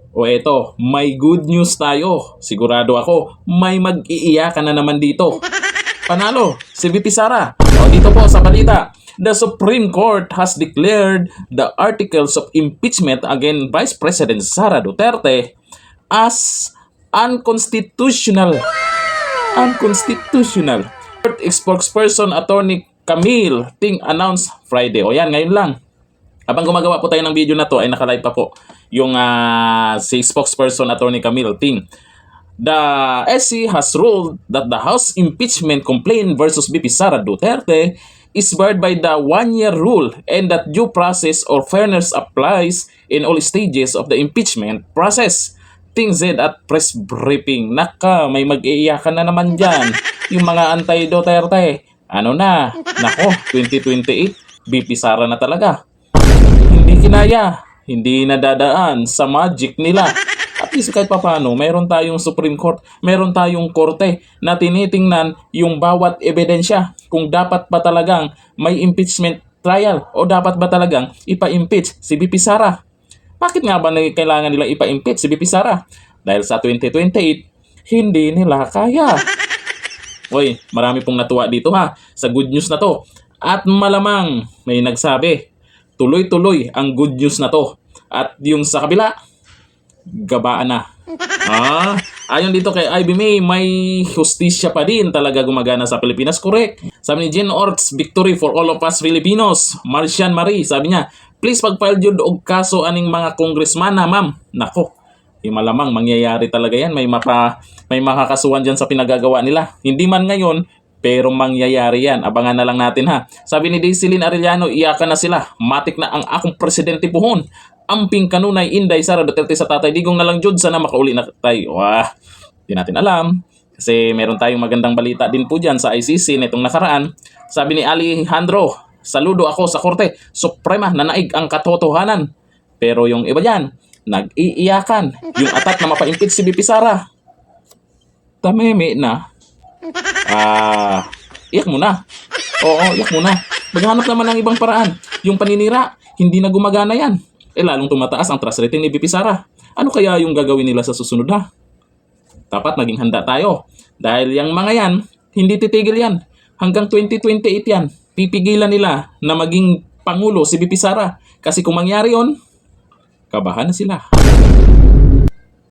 O eto, may good news tayo. Sigurado ako, may mag-iiyakan na naman dito. Panalo, si VP Sara. O dito po sa balita, the Supreme Court has declared the articles of impeachment against Vice President Sara Duterte as unconstitutional. Unconstitutional. Court spokesperson Attorney Camille Ting announced Friday. O yan, ngayon lang. Habang gumagawa po tayo ng video na to ay nakalive pa po yung si spokesperson Attorney Camille Ting. The SC has ruled that the House impeachment complaint versus VP Sara Duterte is barred by the one-year rule and that due process or fairness applies in all stages of the impeachment process. Ting said at press briefing, naka, may mag-iiyakan na naman dyan. Yung mga anti-Duterte. Ano na? Nako, 2028, VP Sara na talaga. Hindi kinaya, hindi nadadaan sa magic nila. At least kahit papano, meron tayong Supreme Court, meron tayong korte na tinitingnan yung bawat ebidensya kung dapat ba talagang may impeachment trial o dapat ba talagang ipa-impeach si VP Sara. Bakit nga ba kailangan nilang ipa-impeach si VP Sara? Dahil sa 2028, hindi nila kaya. Uy, marami pong natuwa dito ha, sa good news na to. At malamang may nagsabi, tuloy-tuloy ang good news na to. At yung sa kabila, gabaan na. Ayon dito kay Ivy may hustisya pa din talaga gumagana sa Pilipinas. Correct. Sabi ni Jen Orts, victory for all of us Filipinos. Marcian Marie, sabi niya, please pag-file jud og kaso aning mga congressman na ma'am. Nako, malamang mangyayari talaga yan. May makakasuhan dyan sa pinagagawa nila. Hindi man ngayon, pero mangyayari yan. Abangan na lang natin ha. Sabi ni Daisilin Arellano, iyakan na sila. Matik na ang akong presidente puhon. Amping kanunay Inday Sara Duterte sa tatay digong na lang jud sana makauli na tayo. Wah, di natin alam. Kasi meron tayong magandang balita din po dyan sa ICC nitong nakaraan. Sabi ni Alejandro, saludo ako sa Korte Suprema na naig ang katotohanan. Pero yung iba dyan, nag-iiyakan. Yung atat na mapa-impeach si VP Sara. Tameme na. Iyak muna. Oo, iyak muna. Maghanap naman ng ibang paraan. Yung paninira, hindi na gumagana yan. Lalong tumataas ang trust rating ni VP Sara. Ano kaya yung gagawin nila sa susunod na? Dapat maging handa tayo. Dahil yung mga yan, hindi titigil yan. Hanggang 2028 yan. Pipigilan nila na maging Pangulo si VP Sara. Kasi kung mangyari yon, kabahan na sila.